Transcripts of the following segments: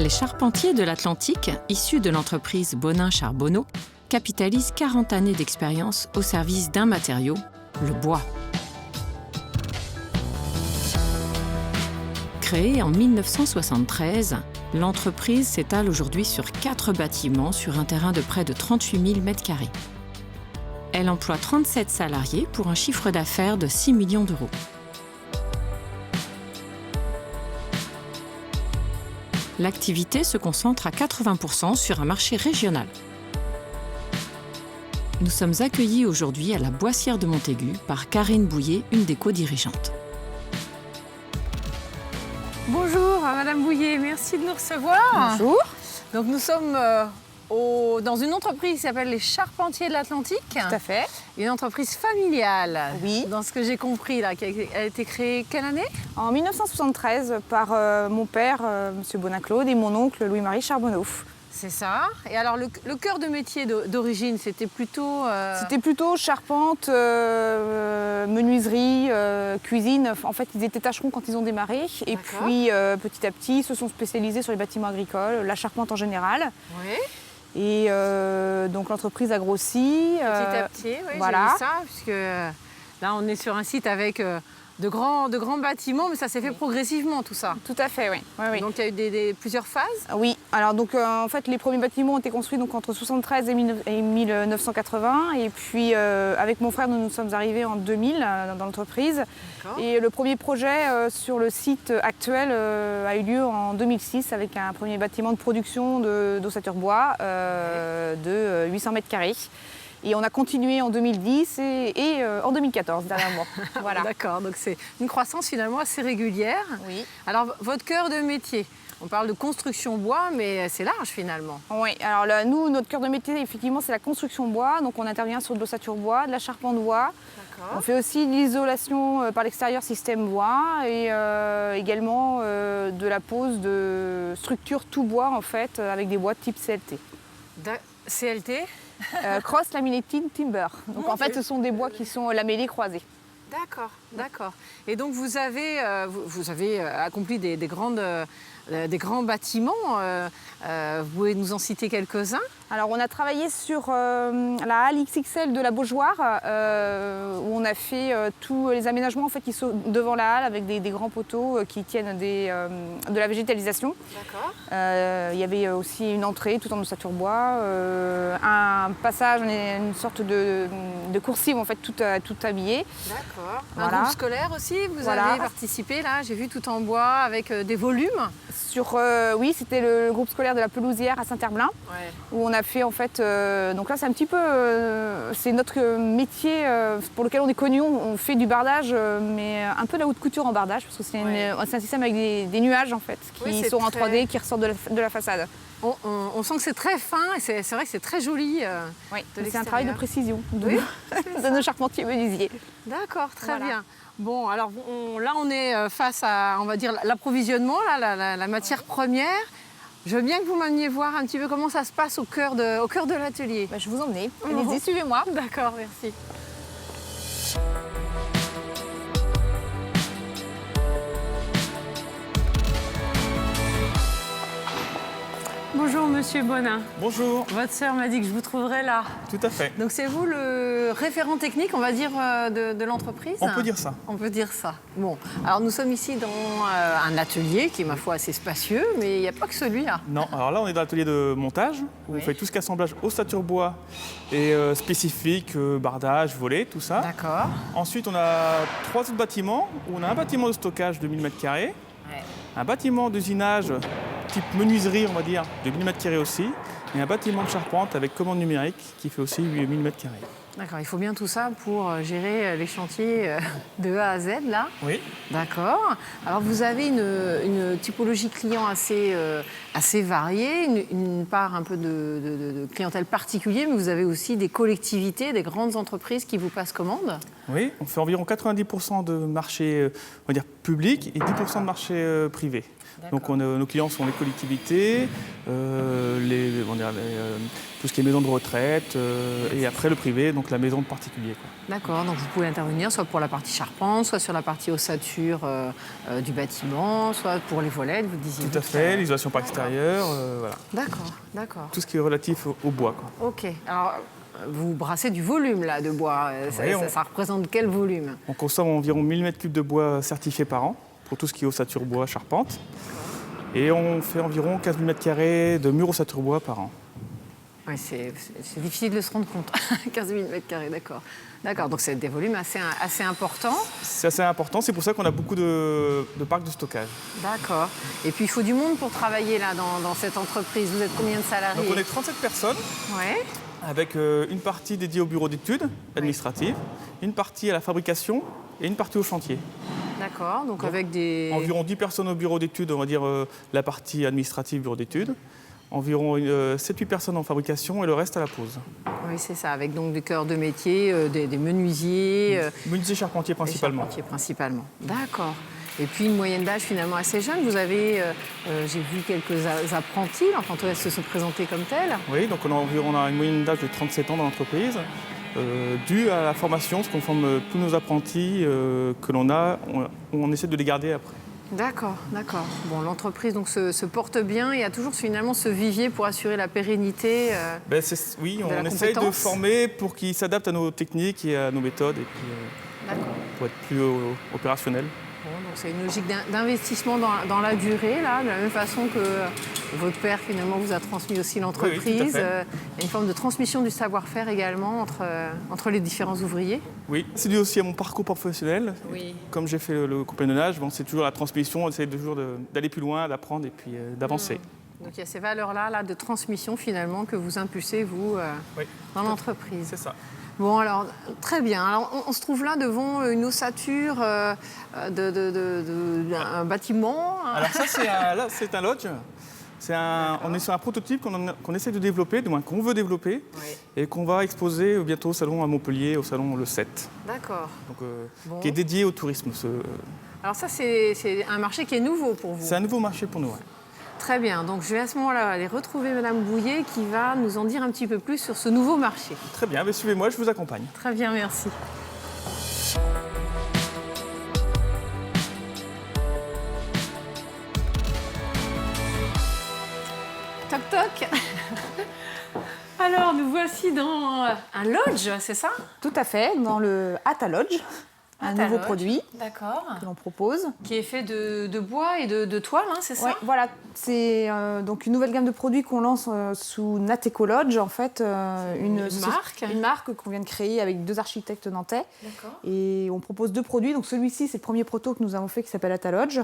Les charpentiers de l'Atlantique, issus de l'entreprise Bonin Charbonneau, capitalisent 40 années d'expérience au service d'un matériau, le bois. Créée en 1973, l'entreprise s'étale aujourd'hui sur 4 bâtiments sur un terrain de près de 38 000 m². Elle emploie 37 salariés pour un chiffre d'affaires de 6 millions d'euros. L'activité se concentre à 80% sur un marché régional. Nous sommes accueillis aujourd'hui à la Boissière de Montaigu par Karine Bouillet, une des co-dirigeantes. Bonjour Madame Bouillet, merci de nous recevoir. Bonjour. Donc nous sommes dans une entreprise qui s'appelle les Charpentiers de l'Atlantique. Tout à fait. Une entreprise familiale. Oui. Dans ce que j'ai compris là, qui a été créée quelle année? En 1973 par mon père, Monsieur Bonin-Claude, et mon oncle Louis-Marie Charbonneau. C'est ça. Et alors le cœur de métier d'origine, c'était plutôt... C'était plutôt charpente, menuiserie, cuisine. En fait, ils étaient tâcherons quand ils ont démarré. Et puis, petit à petit, ils se sont spécialisés sur les bâtiments agricoles, la charpente en général. Oui. Et donc, l'entreprise a grossi. Petit à petit, oui, voilà. j'ai vu ça, puisque là, on est sur un site avec de grands bâtiments, mais ça s'est fait progressivement, tout ça. Tout à fait, oui. Oui. Donc, il y a eu plusieurs phases. Oui, alors donc en fait les premiers bâtiments ont été construits donc, entre 1973 et 1980 et puis avec mon frère nous sommes arrivés en 2000 dans l'entreprise et le premier projet sur le site actuel a eu lieu en 2006 avec un premier bâtiment de production d'ossature bois de 800 m². Et on a continué en 2010 et en 2014, dernièrement. Voilà. D'accord, donc c'est une croissance finalement assez régulière. Oui. Alors, votre cœur de métier, on parle de construction bois, mais c'est large finalement. Oui, alors là, nous, notre cœur de métier, effectivement, c'est la construction bois. Donc on intervient sur de l'ossature bois, de la charpente bois. On fait aussi de l'isolation par l'extérieur système bois et également de la pose de structures tout bois, en fait, avec des bois type CLT. CLT Cross Laminated Timber. Donc en fait, ce sont des bois qui sont lamellés croisés. D'accord, d'accord. Et donc vous avez accompli des grands bâtiments. Vous pouvez nous en citer quelques-uns? Alors on a travaillé sur la halle XXL de la Beaujoire où on a fait tous les aménagements en fait, qui sont devant la halle avec des grands poteaux qui tiennent de la végétalisation. D'accord. Il y avait aussi une entrée tout en ossature bois, un passage, une sorte de coursive en fait tout habillé. D'accord. Voilà. Un groupe scolaire aussi, vous avez participé là, j'ai vu tout en bois avec des volumes. Oui, c'était le groupe scolaire de la Pelousière à Saint-Herblain, où on a fait en fait. Donc là, c'est un petit peu, c'est notre métier pour lequel on est connu. On fait du bardage, mais un peu de la haute couture en bardage, parce que c'est un système avec des nuages en fait, qui sont en 3D, qui ressortent de la façade. On sent que c'est très fin et c'est vrai que c'est très joli. Oui, c'est un travail de précision de nos charpentiers menuisiers. D'accord, très bien. Bon, alors là, on est face à, on va dire, l'approvisionnement, la matière première. Je veux bien que vous m'ameniez voir un petit peu comment ça se passe au cœur de l'atelier. Je vous emmène. Allez-y, suivez-moi. D'accord, merci. Bonjour Monsieur Bonin. Bonjour. Votre sœur m'a dit que je vous trouverais là. Tout à fait. Donc c'est vous le référent technique, on va dire, de l'entreprise? On peut dire ça. On peut dire ça. Bon, alors nous sommes ici dans un atelier qui est, ma foi, assez spacieux, mais il n'y a pas que celui-là. Non, alors là on est dans l'atelier de montage, où on fait tout ce qu'assemblage ossature bois et spécifique, bardage, volet, tout ça. D'accord. Ensuite on a 3 autres bâtiments, où on a un bâtiment de stockage de 1000 m², un bâtiment d'usinage type menuiserie, on va dire, de 1000 m² aussi, et un bâtiment de charpente avec commande numérique qui fait aussi 8000 m². D'accord, il faut bien tout ça pour gérer les chantiers de A à Z, là. Oui. D'accord. Alors, vous avez une typologie client assez variée, une part un peu de clientèle particulière, mais vous avez aussi des collectivités, des grandes entreprises qui vous passent commande. Oui, on fait environ 90% de marché, on va dire, public et 10% de marché privé. Donc nos clients sont les collectivités, tout ce qui est maison de retraite, et après le privé, donc la maison de particulier. D'accord, donc vous pouvez intervenir soit pour la partie charpente, soit sur la partie ossature du bâtiment, soit pour les volets, vous disiez. Tout à fait, l'isolation par extérieur, voilà. D'accord. Tout ce qui est relatif au bois. Ok, alors vous brassez du volume là de bois, ça représente quel volume? On consomme environ 1000 m3 de bois certifiés par an, pour tout ce qui est ossature bois, charpente. Et on fait environ 15 000 m² de murs ossature bois par an. Ouais, c'est difficile de se rendre compte. 15 000 m², d'accord. D'accord, donc c'est des volumes assez importants. C'est assez important, c'est pour ça qu'on a beaucoup de parcs de stockage. D'accord. Et puis il faut du monde pour travailler là dans cette entreprise. Vous êtes combien de salariés? Donc on est 37 personnes, avec une partie dédiée au bureau d'études administratives, une partie à la fabrication et une partie au chantier. D'accord, donc avec des... Environ 10 personnes au bureau d'études, on va dire la partie administrative bureau d'études. Environ 7-8 personnes en fabrication et le reste à la pause. Oui, c'est ça, avec donc des cœurs de métier, des menuisiers... Menuisiers charpentiers principalement. Charpentiers principalement, d'accord. Et puis une moyenne d'âge finalement assez jeune. Vous avez, j'ai vu quelques apprentis, enfin en tout cas, elles se sont présentés comme telles. Oui, donc on a une moyenne d'âge de 37 ans dans l'entreprise. Dû à la formation, ce qu'on forme tous nos apprentis que l'on a, on essaie de les garder après. D'accord. Bon, l'entreprise donc se porte bien et a toujours finalement ce vivier pour assurer la pérennité. Oui, on essaye de former pour qu'ils s'adaptent à nos techniques et à nos méthodes et puis pour être plus opérationnels. Bon, donc c'est une logique d'investissement dans la durée, là, de la même façon que votre père finalement vous a transmis aussi l'entreprise. Oui, tout à fait. Il y a une forme de transmission du savoir-faire également entre les différents ouvriers. Oui, c'est dû aussi à mon parcours professionnel. Oui. Comme j'ai fait le compagnonnage, c'est toujours la transmission, on essaie toujours d'aller plus loin, d'apprendre et puis d'avancer. Donc il y a ces valeurs-là de transmission finalement que vous impulsez, vous, dans l'entreprise. C'est ça. Bon, alors, très bien. Alors, on se trouve là devant une ossature d'un bâtiment. Alors ça, c'est un lodge. On est sur un prototype qu'on essaie de développer, du moins qu'on veut développer, et qu'on va exposer bientôt au salon à Montpellier, au salon le 7. D'accord. Donc, qui est dédié au tourisme. Alors ça, c'est un marché qui est nouveau pour vous. C'est un nouveau marché pour nous, oui. Très bien. Donc je vais à ce moment-là aller retrouver Madame Bouillet qui va nous en dire un petit peu plus sur ce nouveau marché. Très bien, suivez-moi, je vous accompagne. Très bien, merci. Toc toc. Alors nous voici dans un lodge, c'est ça? Tout à fait, dans le Atta Lodge. Un nouveau produit que l'on propose. Qui est fait de bois et de toile, hein, c'est ça? Oui, voilà. C'est donc une nouvelle gamme de produits qu'on lance sous Nateco Lodge, en fait. Une marque qu'on vient de créer avec 2 architectes nantais. D'accord. Et on propose 2 produits. Donc celui-ci, c'est le premier proto que nous avons fait qui s'appelle Atta Lodge,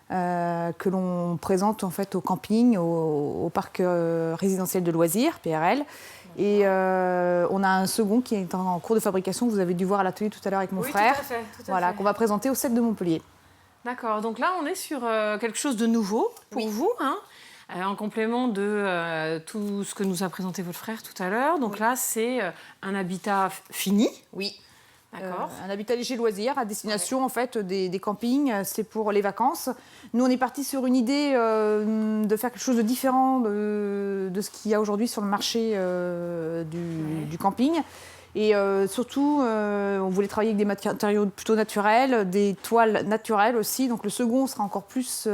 que l'on présente en fait au camping, au parc résidentiel de loisirs, PRL. Et on a un second qui est en cours de fabrication, que vous avez dû voir à l'atelier tout à l'heure avec mon frère. Tout à fait. Qu'on va présenter au 7 de Montpellier. D'accord, donc là on est sur quelque chose de nouveau pour vous, hein, en complément de tout ce que nous a présenté votre frère tout à l'heure. Donc là c'est un habitat fini. Oui. D'accord. Un habitat léger loisir à destination en fait des campings, c'est pour les vacances. Nous on est parti sur une idée de faire quelque chose de différent de ce qu'il y a aujourd'hui sur le marché du camping. Et surtout, on voulait travailler avec des matériaux plutôt naturels, des toiles naturelles aussi. Donc le second sera encore plus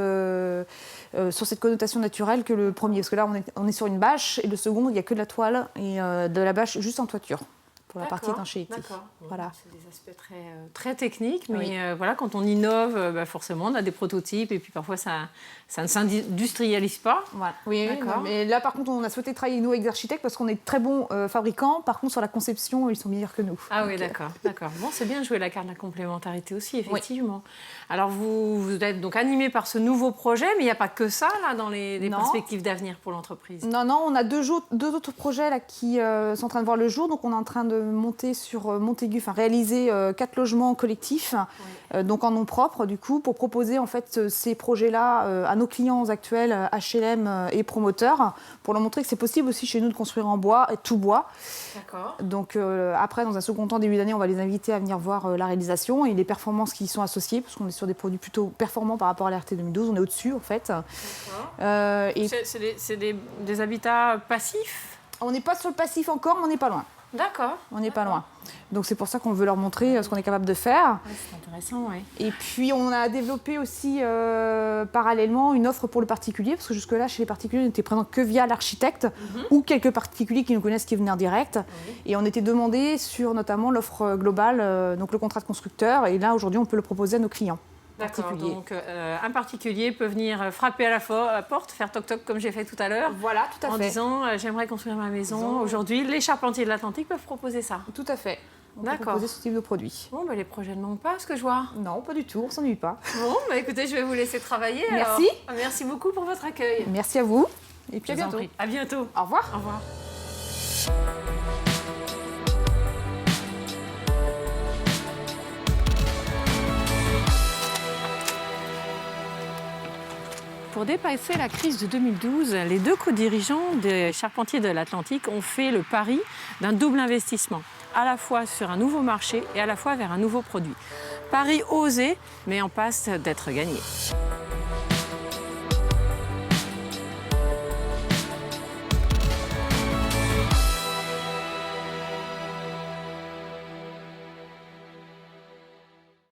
sur cette connotation naturelle que le premier. Parce que là, on est sur une bâche et le second, il n'y a que de la toile et de la bâche juste en toiture. Pour la partie étanchéité. D'accord. Voilà. C'est des aspects très techniques, mais voilà, quand on innove, forcément, on a des prototypes et puis parfois ça ne s'industrialise pas. Voilà. Oui, mais là, par contre, on a souhaité travailler nous avec des architectes parce qu'on est très bons fabricants. Par contre, sur la conception, ils sont meilleurs que nous. Ah oui, d'accord. Bon, c'est bien de jouer la carte de la complémentarité aussi, effectivement. Oui. Alors, vous êtes donc animé par ce nouveau projet, mais il n'y a pas que ça là dans les perspectives d'avenir pour l'entreprise. Non, on a deux autres projets là qui sont en train de voir le jour. Donc, on est en train de monter sur Montaigu, réaliser 4 logements collectifs, donc en nom propre du coup, pour proposer en fait ces projets-là à nos clients actuels, HLM et promoteurs, pour leur montrer que c'est possible aussi chez nous de construire en bois, et tout bois. D'accord. Donc après, dans un second temps, début d'année, on va les inviter à venir voir la réalisation et les performances qui y sont associées, parce qu'on est sur des produits plutôt performants par rapport à l'RT 2012, on est au-dessus en fait. C'est des habitats passifs? On n'est pas sur le passif encore, mais on n'est pas loin. D'accord. On n'est pas loin. Donc c'est pour ça qu'on veut leur montrer ce qu'on est capable de faire. Ouais, c'est intéressant, oui. Et puis on a développé aussi parallèlement une offre pour le particulier, parce que jusque-là, chez les particuliers, on n'était présent que via l'architecte ou quelques particuliers qui nous connaissent, qui venaient en direct. Et on était demandé sur notamment l'offre globale, donc le contrat de constructeur. Et là, aujourd'hui, on peut le proposer à nos clients. D'accord, donc un particulier peut venir frapper à la porte, faire toc-toc comme j'ai fait tout à l'heure. Voilà, tout à fait. En disant j'aimerais construire ma maison. Aujourd'hui, les charpentiers de l'Atlantique peuvent proposer ça. Tout à fait. On peut D'accord. proposer ce type de produit. Bon, les projets ne manquent pas, ce que je vois. Non, pas du tout, on ne s'ennuie pas. Bon, écoutez, je vais vous laisser travailler. Merci. Alors. Merci beaucoup pour votre accueil. Merci à vous. Et puis à Je vous en bientôt. prie. À bientôt. Au revoir. Au revoir. Pour dépasser la crise de 2012, les deux co-dirigeants des charpentiers de l'Atlantique ont fait le pari d'un double investissement, à la fois sur un nouveau marché et à la fois vers un nouveau produit. Pari osé, mais en passe d'être gagné.